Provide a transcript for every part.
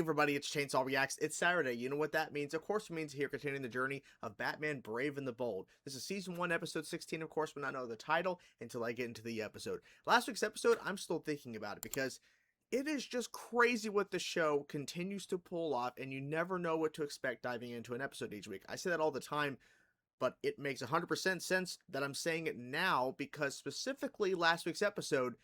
everybody, it's Chainsaw Reacts. It's Saturday. You know what that means? Of course, it means here continuing the journey of Batman Brave and the Bold. This is Season 1, Episode 16, of course, but not know the title until I get into the episode. Last week's episode, I'm still thinking about it because it is just crazy what the show continues to pull off, and you never know what to expect diving into an episode each week. I say that all the time, but it makes 100% sense that I'm saying it now because specifically last week's episode,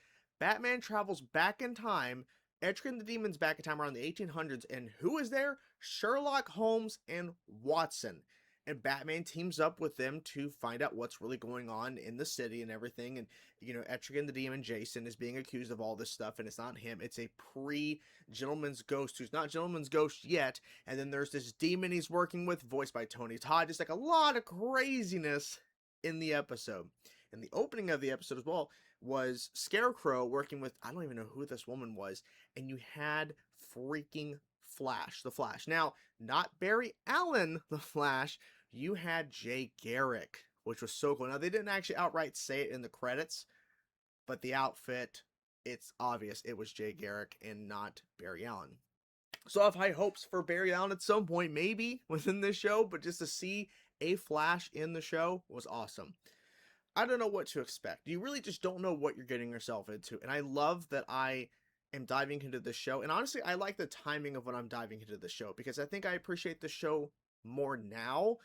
Batman travels back in time, Etrigan the Demon's back in time around the 1800s, and who is there? Sherlock Holmes and Watson. And Batman teams up with them to find out what's really going on in the city and everything. And, you know, Etrigan the Demon, Jason, is being accused of all this stuff, and it's not him. It's a pre-Gentleman's Ghost who's not Gentleman's Ghost yet. And then there's this demon he's working with, voiced by Tony Todd. Just like a lot of craziness in the episode. And the opening of the episode as well was Scarecrow working with, I don't even know who this woman was, and you had freaking Flash, the Flash. Now, not Barry Allen, the Flash, you had Jay Garrick, which was so cool. Now, they didn't actually outright say it in the credits, but the outfit, it's obvious it was Jay Garrick and not Barry Allen. So I have high hopes for Barry Allen at some point, maybe, within this show, but just to see a Flash in the show was awesome. I don't know what to expect. You really just don't know what you're getting yourself into. And I love that I am diving into this show. And honestly, I like the timing of when I'm diving into the show because I think I appreciate the show more now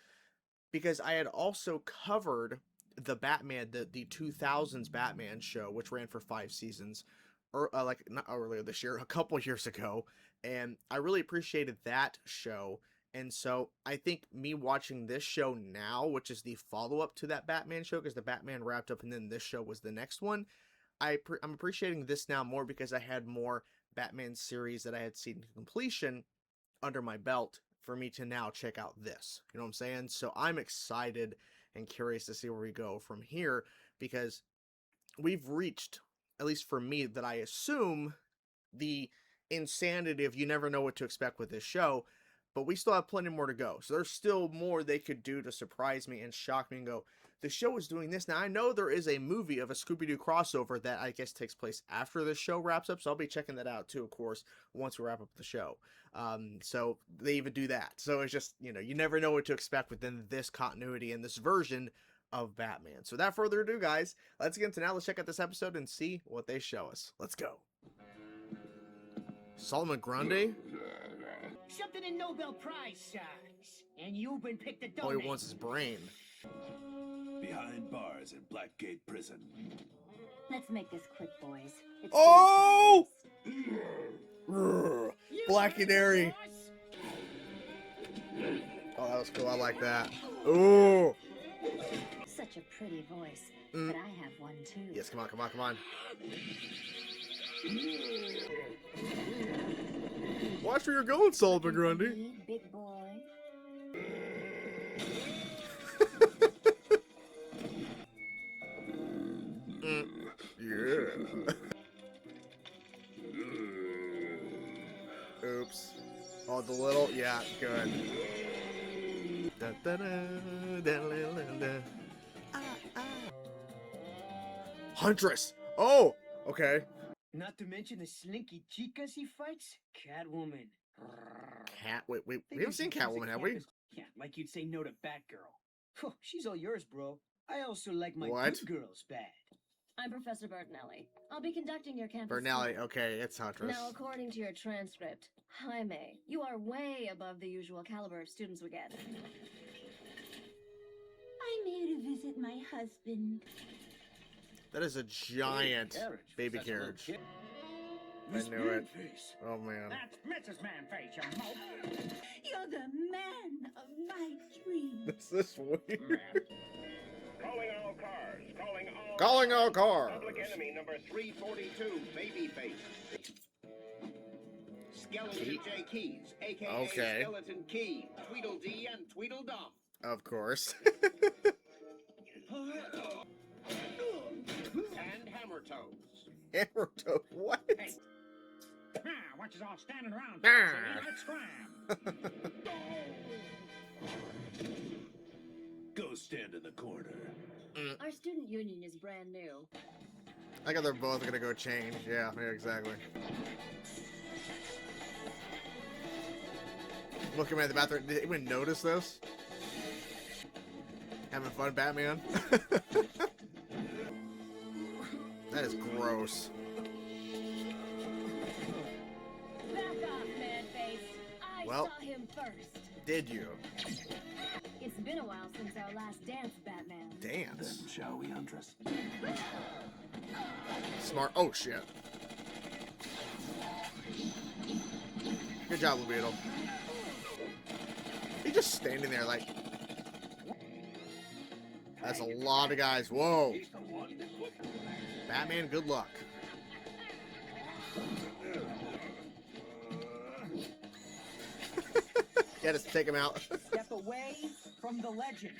because I had also covered the Batman, the 2000s Batman show, which ran for 5 seasons, or like not earlier this year, a couple years ago. And I really appreciated that show. And so I think me watching this show now, which is the follow-up to that Batman show, because the Batman wrapped up and then this show was the next one, I'm appreciating this now more because I had more Batman series that I had seen to completion under my belt for me to now check out this. You know what I'm saying? So I'm excited and curious to see where we go from here because we've reached, at least for me, that I assume the insanity of you never know what to expect with this show. But we still have plenty more to go. So there's still more they could do to surprise me and shock me and go, the show is doing this. Now, I know there is a movie of a Scooby-Doo crossover that I guess takes place after the show wraps up. So I'll be checking that out too, of course, once we wrap up the show. So they even do that. So it's just, you know, you never know what to expect within this continuity and this version of Batman. So without further ado, guys, let's get into now. Let's check out this episode and see what they show us. Let's go. Solomon Grundy? Something in Nobel Prize size. And you've been picked to donate. All he wants is brain. Behind bars in Blackgate Prison. Let's make this quick, boys. It's Oh! Black and airy. Oh, that was cool. I like that. Ooh. such a pretty voice. But I have one too. Yes, come on, come on, come on. Watch where you're going, Solomon Grundy. Big boy. Yeah. Oops. Oh, the little, yeah, good. Da, da, da, da, da, da. Huntress. Oh, okay. Not to mention the slinky chicas he fights. Catwoman. Wait, we haven't seen Catwoman, have we? Yeah, like you'd say no to Batgirl. She's all yours, bro. I also like my What? good girls bad. I'm Professor Bertinelli. I'll be conducting your campus. Bertinelli, tour. okay, it's Huntress. Now, according to your transcript, Jaime, you are way above the usual caliber of students we get. I'm here to visit my husband. That is a giant baby carriage. I knew it. Oh man. That's Mrs. Manface, you mope. You're the man of my dreams. This is weird. Calling all cars. Calling all cars. Public enemy number 342, Babyface. Skeleton J. Keys, a.k.a. Okay. Skeleton Key, Tweedledee and Tweedledum. Of course. And Hammertoes. Hammertoe, what? Hey. Watch us all standing around. Ah. Let's scram. Go stand in the corner. Our student union is brand new. I got they're both gonna go change. Yeah, exactly. Looking at the bathroom. Did anyone notice this? Having fun, Batman? That is gross. Back off, man-face. I Well. saw him first. Did you? It's been a while since our last dance, Batman. Dance. Then shall we, Huntress? Smart. Oh, shit. Good job, Beetle. He's just standing there like... That's a lot of guys. Whoa. Batman, good luck. Get us to take him out. Step away from the legend.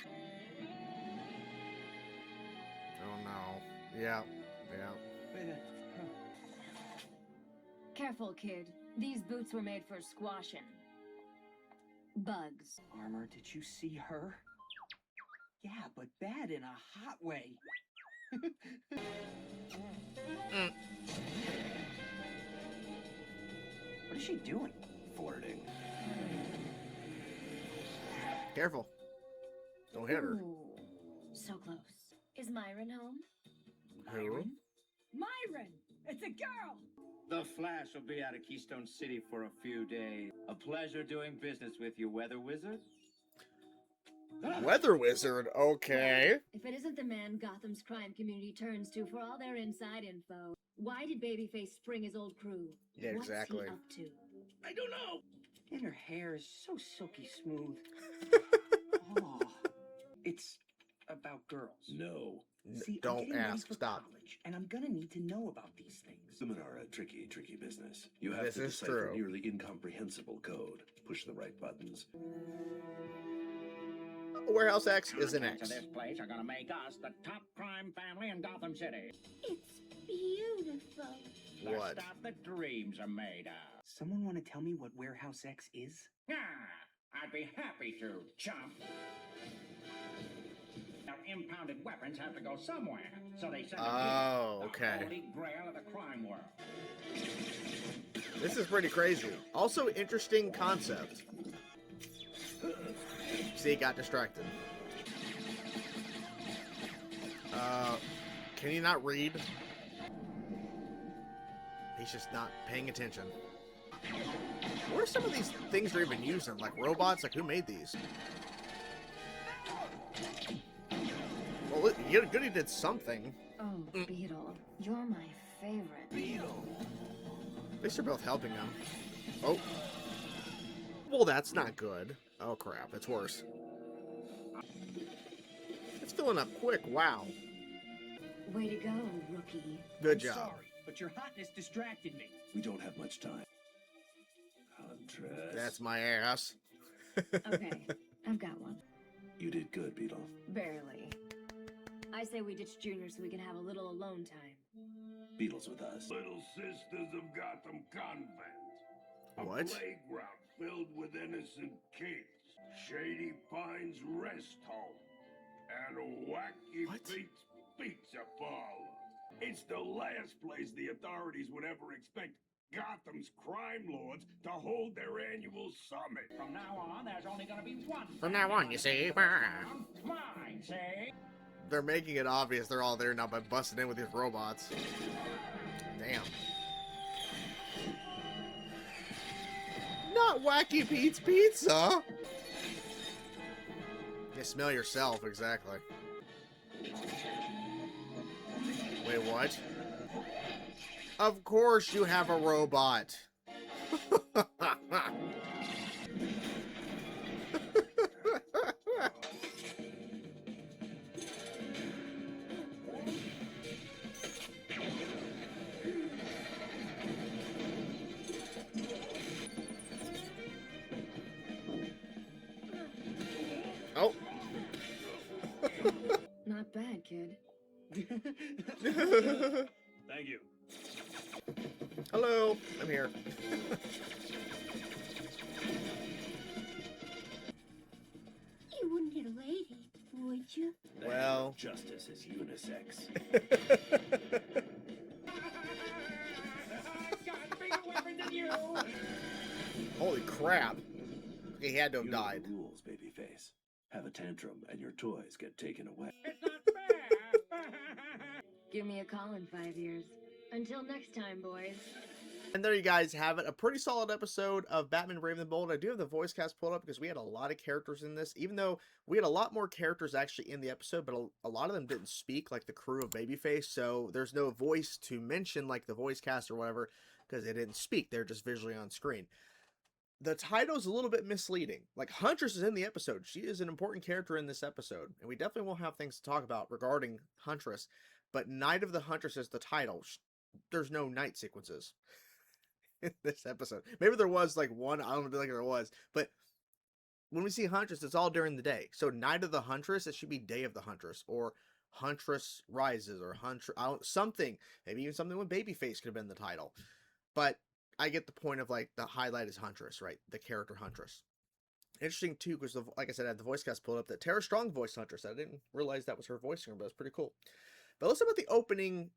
Oh, no. Yeah. Yeah. Careful, kid. These boots were made for squashing bugs. Armor, did you see her? Yeah, but bad in a hot way. What is she doing? Flirting. Careful. Don't hit her. Ooh, so close. Is Myron home? Who? Myron! It's a girl! The Flash will be out of Keystone City for a few days. A pleasure doing business with you, Weather Wizard. Weather Wizard. Okay. If it isn't the man Gotham's crime community turns to for all their inside info, why did Babyface spring his old crew? Yeah, What's exactly. he up to? I don't know. And her hair is so silky smooth. Oh, it's about girls. No. See, I'm Don't getting ready ask. for Stop. college, and I'm gonna need to know about these things. Women are a tricky, tricky business. You have This to is decipher true. nearly incomprehensible code. Push the right buttons. Warehouse X is an Contents X. of this place are gonna make us the top crime family in Gotham City. It's beautiful. The What? stuff that dreams are made of. Someone want to tell me what Warehouse X is? Yeah, I'd be happy to, chump. Now, impounded weapons have to go somewhere, so they send Oh, the okay. holy grail of the crime world. This is pretty crazy. Also, interesting concept. See, got distracted. Can he not read? He's just not paying attention. What are some of these things they're even using? Like robots? Like, who made these? Well, good he did something. Oh, Beetle, you're my favorite. Beetle. At least they're both helping him. Oh. Well, that's not good. Oh, crap. It's worse. It's filling up quick. Wow. Way to go, rookie. Good I'm job. sorry, but your hotness distracted me. We don't have much time. Huntress. That's my ass. Okay, I've got one. You did good, Beetle. Barely. I say we ditch Junior so we can have a little alone time. Beetle's with us. Little Sisters of Gotham Convent. A What? playground filled with innocent kids. Shady Pines Rest Home. And a wacky What? Beats Pizza Parlor. It's the last place the authorities would ever expect Gotham's crime lords to hold their annual summit. From now on, there's only gonna be one. From now on, you see. Mine, see? They're making it obvious they're all there now by busting in with these robots. Damn. Not Wacky Pete's Pizza! You smell yourself, exactly. Wait, what? Of course you have a robot. Oh. Not bad, kid. Thank you. Hello, I'm here. You wouldn't hit a lady, would you? Well. Justice is unisex. Got bigger weapons than you. Holy crap. Okay, he had to have You know died. the rules, babyface. Have a tantrum and your toys get taken away. It's not fair. Give me a call in 5 years. Until next time, boys. And there you guys have it. A pretty solid episode of Batman Brave and the Bold. I do have the voice cast pulled up because we had a lot of characters in this, even though we had a lot more characters actually in the episode, but a lot of them didn't speak, like the crew of Babyface, so there's no voice to mention, like the voice cast or whatever, because they didn't speak. They're just visually on screen. The title's a little bit misleading. Like, Huntress is in the episode. She is an important character in this episode, and we definitely will have things to talk about regarding Huntress, but Night of the Huntress is the title. There's no night sequences in this episode. Maybe there was like one, I don't think there was, but when we see Huntress, it's all during the day. So Night of the Huntress, it should be Day of the Huntress, or Huntress Rises, or Huntress, something. Maybe even something with Babyface could have been the title. But I get the point of, like, the highlight is Huntress, right? The character Huntress. Interesting too, because like I said, I had the voice cast pulled up that Tara Strong voiced Huntress. I didn't realize that was her voicing her, but it's pretty cool. But let's talk about the opening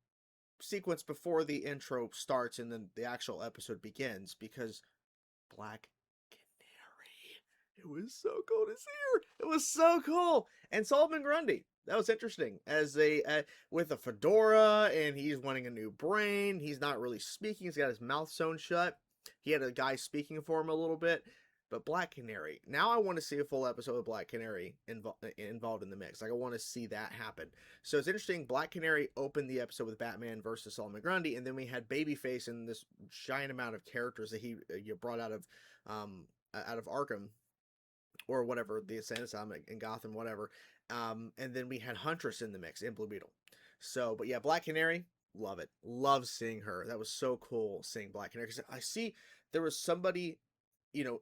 sequence before the intro starts and then the actual episode begins, because Black Canary, it was so cool to see her. It was so cool. And Solomon Grundy, that was interesting, as with a fedora, and he's wanting a new brain. He's not really speaking. He's got his mouth sewn shut. He had a guy speaking for him a little bit. But Black Canary, now I want to see a full episode of Black Canary involved in the mix. Like, I want to see that happen. So it's interesting. Black Canary opened the episode with Batman versus Solomon Grundy, and then we had Babyface and this giant amount of characters that he brought out of Arkham, or whatever, the Insane Asylum in Gotham, whatever. And then we had Huntress in the mix, and Blue Beetle. So, but yeah, Black Canary, love it. Love seeing her. That was so cool seeing Black Canary, because I see there was somebody,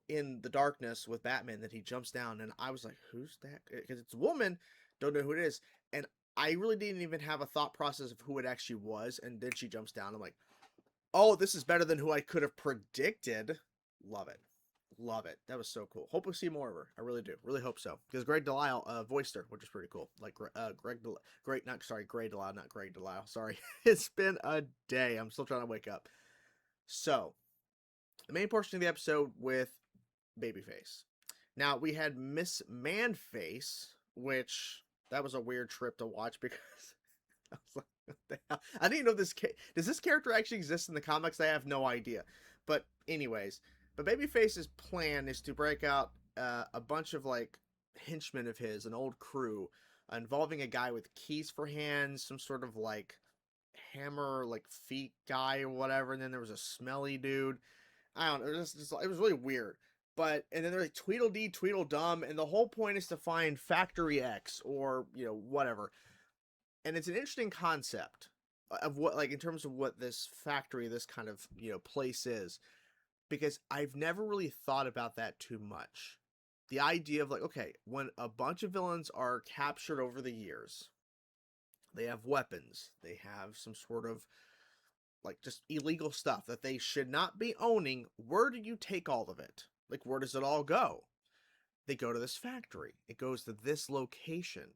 in the darkness with Batman that he jumps down, and I was like, who's that? Because it's a woman, don't know who it is, and I really didn't even have a thought process of who it actually was, and then she jumps down. I'm like, oh, this is better than who I could have predicted. Love it. Love it. That was so cool. Hope we'll see more of her. I really do. Really hope so. Because Greg Delisle voiced her, which is pretty cool. Like, Greg Delisle, not Greg Delisle. Sorry. It's been a day. I'm still trying to wake up. So, the main portion of the episode with Babyface. Now, we had Miss Manface, which that was a weird trip to watch, because I was like, what the hell? I didn't know does this character actually exist in the comics? I have no idea. But anyways, but Babyface's plan is to break out a bunch of, like, henchmen of his, an old crew, involving a guy with keys for hands, some sort of, like, hammer, like, feet guy or whatever, and then there was a smelly dude. I don't know, it was really weird. But, and then they're like Tweedledee, Tweedledum, and the whole point is to find Factory X, or, whatever. And it's an interesting concept of what, like, in terms of what this factory, this kind of, place is. Because I've never really thought about that too much. The idea of, like, okay, when a bunch of villains are captured over the years, they have weapons, they have some sort of, like, just illegal stuff that they should not be owning. Where do you take all of it? Like, where does it all go? They go to this factory. It goes to this location.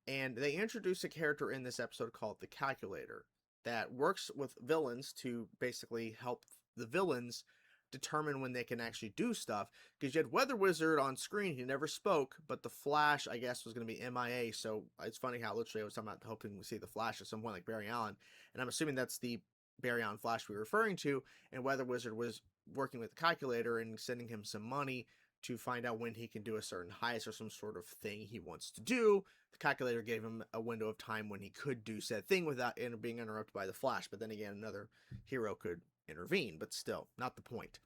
And they introduce a character in this episode called the Calculator that works with villains to basically help the villains determine when they can actually do stuff. Because you had Weather Wizard on screen, he never spoke, but the Flash, I guess, was going to be MIA. So it's funny how literally I was talking about hoping we see the Flash at some point, like Barry Allen. And I'm assuming that's the Barry Allen Flash we were referring to, and Weather Wizard was working with the Calculator and sending him some money to find out when he can do a certain heist or some sort of thing he wants to do. The Calculator gave him a window of time when he could do said thing without being interrupted by the Flash, but then again, another hero could intervene, but still, not the point.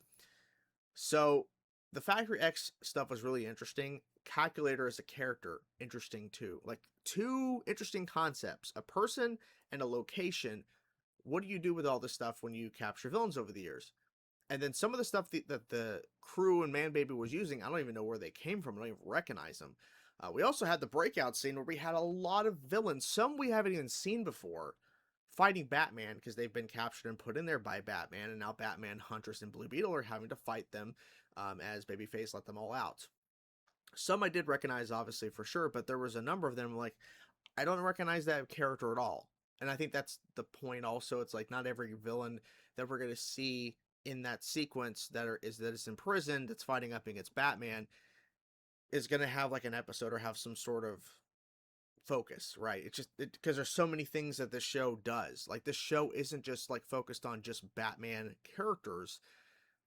So, the Factory X stuff was really interesting. Calculator as a character, interesting too. Like, two interesting concepts. A person and a location. What do you do with all this stuff when you capture villains over the years? And then some of the stuff that the crew and Man Baby was using, I don't even know where they came from. I don't even recognize them. We also had the breakout scene where we had a lot of villains, some we haven't even seen before, fighting Batman because they've been captured and put in there by Batman. And now Batman, Huntress, and Blue Beetle are having to fight them as Babyface let them all out. Some I did recognize, obviously, for sure, but there was a number of them, like, I don't recognize that character at all. And I think that's the point also. It's like not every villain that we're going to see in that sequence that is imprisoned, that's fighting up against Batman, is going to have like an episode or have some sort of focus, right? It's just because there's so many things that this show does. Like this show isn't just like focused on just Batman characters,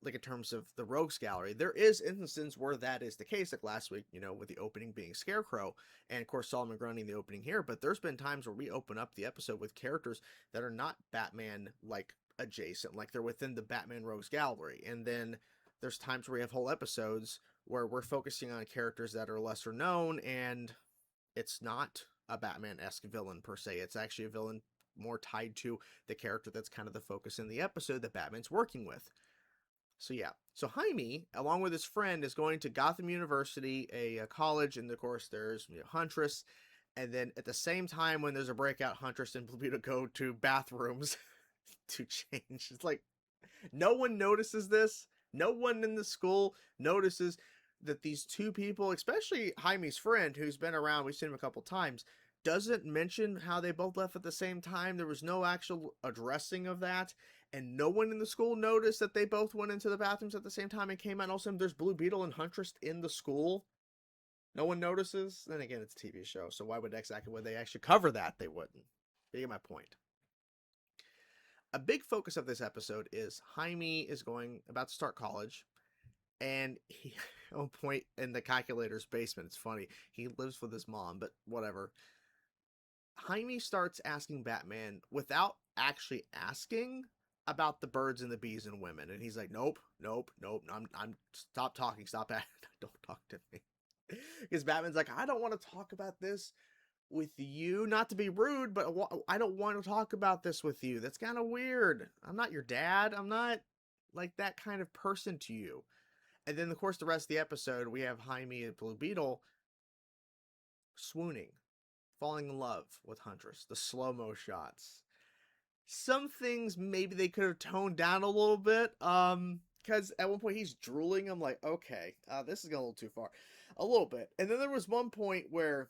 like in terms of the rogues gallery. There is instances where that is the case, like last week, you know, with the opening being Scarecrow, and of course Solomon Grundy the opening here. But there's been times where we open up the episode with characters that are not Batman like adjacent, like they're within the Batman rogues gallery. And then there's times where we have whole episodes where we're focusing on characters that are lesser known, and it's not a Batman-esque villain per se. It's actually a villain more tied to the character that's kind of the focus in the episode that Batman's working with. So yeah, so Jaime, along with his friend, is going to Gotham University, a college, and of course there's Huntress, and then at the same time when there's a breakout, Huntress and Blue Beetle go to bathrooms to change. It's like no one notices this. No one in the school notices that these two people, especially Jaime's friend, who's been around, we've seen him a couple times, doesn't mention how they both left at the same time. There was no actual addressing of that. And no one in the school noticed that they both went into the bathrooms at the same time and came out. And also, there's Blue Beetle and Huntress in the school. No one notices. Then again, it's a TV show, so why would they actually cover that? They wouldn't. You get my point. A big focus of this episode is Jaime is about to start college, and he, at one point in the calculator's basement, it's funny, he lives with his mom, but whatever. Jaime starts asking Batman without actually asking about the birds and the bees and women, and he's like, nope, I'm stop talking, stop at don't talk to me. Because Batman's like, I don't want to talk about this with you, not to be rude, but I don't want to talk about this with you. That's kind of weird. I'm not your dad. I'm not like that kind of person to you. And then of course the rest of the episode we have Jaime and Blue Beetle swooning, falling in love with Huntress, the slow-mo shots. Some things maybe they could have toned down a little bit, because at one point he's drooling. I'm like, okay, this is going a little too far. A little bit. And then there was one point where,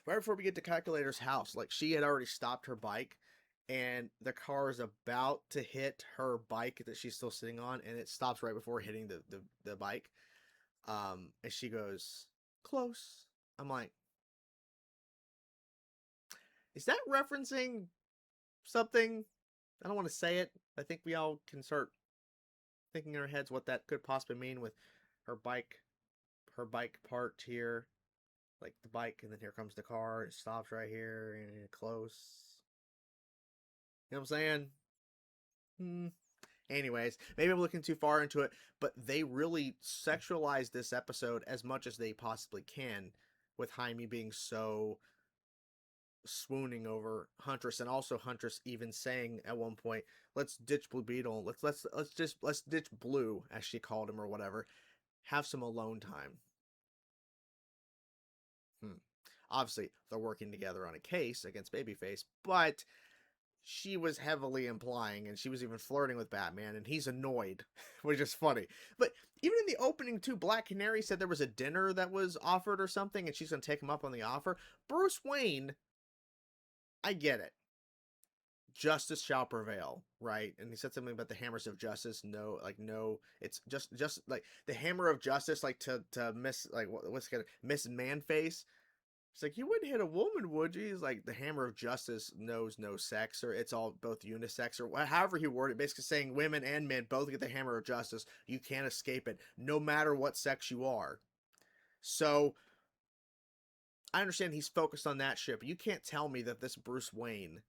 right before we get to Calculator's house, like she had already stopped her bike, and the car is about to hit her bike that she's still sitting on, and it stops right before hitting the bike. And she goes, close. I'm like, is that referencing something? I don't want to say it. I think we all can start thinking in our heads what that could possibly mean with her bike part here, like the bike, and then here comes the car. It stops right here and close. You know what I'm saying? Anyways, maybe I'm looking too far into it, but they really sexualize this episode as much as they possibly can, with Jaime being so swooning over Huntress, and also Huntress even saying at one point, let's ditch Blue Beetle, let's ditch Blue, as she called him, or whatever, have some alone time. Obviously they're working together on a case against Babyface, but she was heavily implying, and she was even flirting with Batman, and he's annoyed, which is funny. But even in the opening too, Black Canary said there was a dinner that was offered or something, and she's gonna take him up on the offer. Bruce Wayne, I get it. Justice shall prevail, right? And he said something about the hammers of justice. No, it's just like the hammer of justice, like to miss, like what's gonna miss Man-Face. It's like, you wouldn't hit a woman, would you? He's like, the hammer of justice knows no sex, or it's all both unisex, or however he worded it, basically saying women and men both get the hammer of justice. You can't escape it, no matter what sex you are. So I understand he's focused on that shit, but you can't tell me that this Bruce Wayne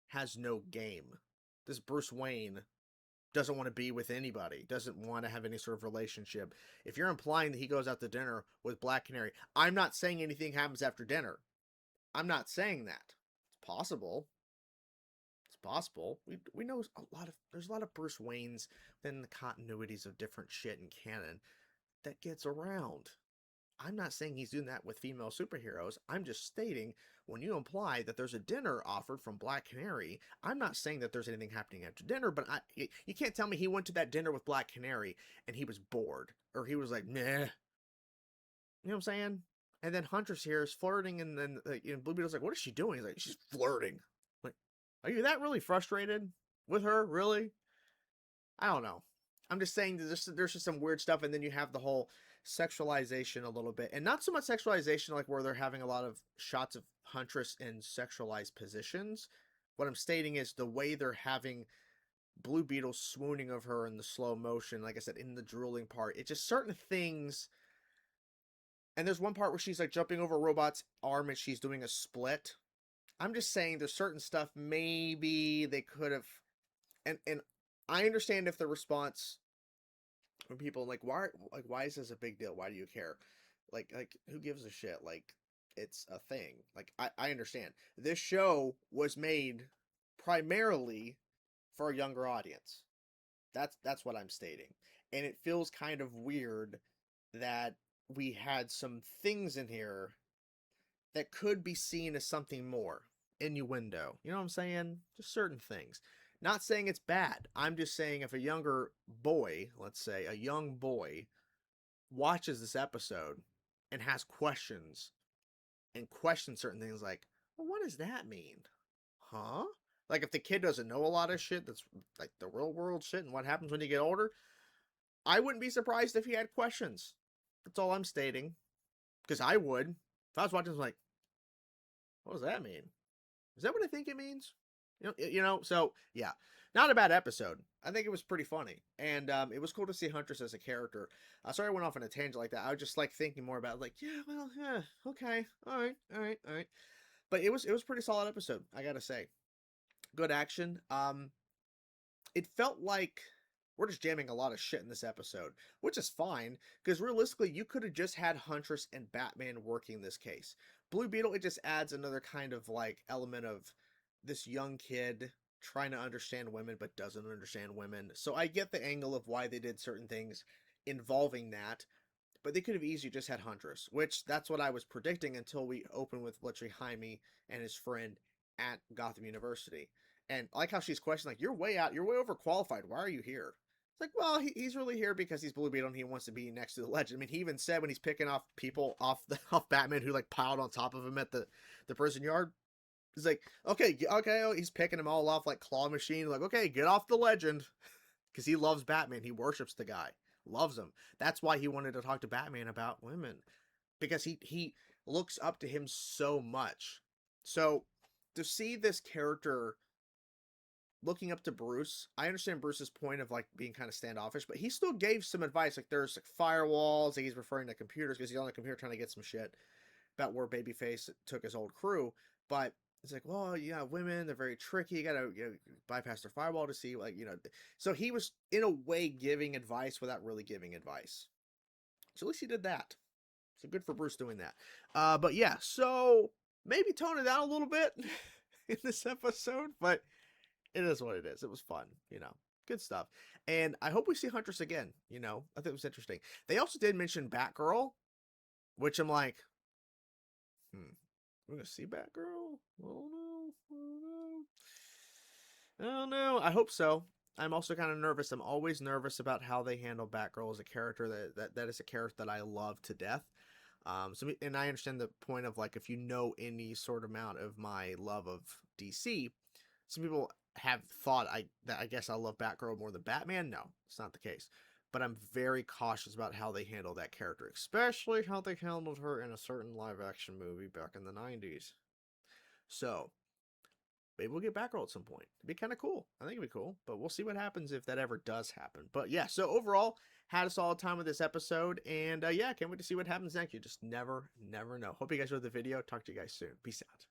has no game. This Bruce Wayne doesn't want to be with anybody, doesn't want to have any sort of relationship. If you're implying that he goes out to dinner with Black Canary, I'm not saying anything happens after dinner. I'm not saying that. It's possible. It's possible. We know there's a lot of Bruce Waynes within the continuities of different shit in canon that gets around. I'm not saying he's doing that with female superheroes. I'm just stating, when you imply that there's a dinner offered from Black Canary, I'm not saying that there's anything happening after dinner, but you can't tell me he went to that dinner with Black Canary and he was bored, or he was like, meh. You know what I'm saying? And then Huntress here is flirting, and then Blue Beetle's like, what is she doing? He's like, she's flirting. Like, are you that really frustrated with her? Really? I don't know. I'm just saying there's just some weird stuff, and then you have the whole sexualization a little bit, and not so much sexualization like where they're having a lot of shots of Huntress in sexualized positions. What I'm stating is the way they're having Blue Beetle swooning of her in the slow motion, like I said, in the drooling part. It's just certain things. And there's one part where she's like jumping over a robot's arm and she's doing a split. I'm just saying there's certain stuff maybe they could have, and I understand if the response from people why is this a big deal? Why do you care? Like who gives a shit? Like, it's a thing. Like, I understand. This show was made primarily for a younger audience. That's what I'm stating. And it feels kind of weird that we had some things in here that could be seen as something more. Innuendo. You know what I'm saying? Just certain things. Not saying it's bad. I'm just saying if a younger boy, let's say a young boy, watches this episode and has questions and questions certain things like, well, what does that mean? Huh? Like, if the kid doesn't know a lot of shit that's like the real world shit and what happens when you get older, I wouldn't be surprised if he had questions. That's all I'm stating. Because I would. If I was watching, I was like, what does that mean? Is that what I think it means? So, yeah. Not a bad episode. I think it was pretty funny. And it was cool to see Huntress as a character. Sorry I went off on a tangent like that. I was just, like, thinking more about it. Like, yeah, well, yeah, okay. All right. But it was pretty solid episode, I gotta say. Good action. It felt like we're just jamming a lot of shit in this episode, which is fine, because realistically, you could have just had Huntress and Batman working this case. Blue Beetle, it just adds another kind of, like, element of this young kid trying to understand women but doesn't understand women. So I get the angle of why they did certain things involving that, but they could have easily just had Huntress, which that's what I was predicting until we opened with literally Jaime and his friend at Gotham University. And I like how she's questioning, like, you're way overqualified. Why are you here? It's like, well, he's really here because he's Blue Beetle and he wants to be next to the legend. I mean, he even said when he's picking off people off Batman who, like, piled on top of him at the prison yard, he's like, okay, oh, he's picking them all off like claw machine. Like, okay, get off the legend. Because he loves Batman. He worships the guy. Loves him. That's why he wanted to talk to Batman about women. Because he looks up to him so much. So, to see this character looking up to Bruce, I understand Bruce's point of, like, being kind of standoffish, but he still gave some advice. Like, there's, like, firewalls. Like, he's referring to computers because he's on the computer trying to get some shit about where Babyface took his old crew. But it's like, well, yeah, women, they're very tricky. You gotta bypass their firewall to see, like, So he was, in a way, giving advice without really giving advice. So at least he did that. So good for Bruce doing that. But yeah, so maybe tone it down a little bit in this episode, but it is what it is. It was fun, good stuff. And I hope we see Huntress again, I think it was interesting. They also did mention Batgirl, which I'm like, we're gonna see Batgirl? I don't know. I hope so. I'm also kind of nervous. I'm always nervous about how they handle Batgirl as a character. That is a character that I love to death. And I understand the point of, like, if you know any sort of amount of my love of DC, some people have thought that I guess I love Batgirl more than Batman. No, it's not the case. But I'm very cautious about how they handle that character, especially how they handled her in a certain live-action movie back in the 90s. So, maybe we'll get Batgirl at some point. It'd be kind of cool. I think it'd be cool, but we'll see what happens if that ever does happen. But yeah, so overall, had a solid time with this episode, and yeah, can't wait to see what happens next. You just never know. Hope you guys enjoyed the video. Talk to you guys soon. Peace out.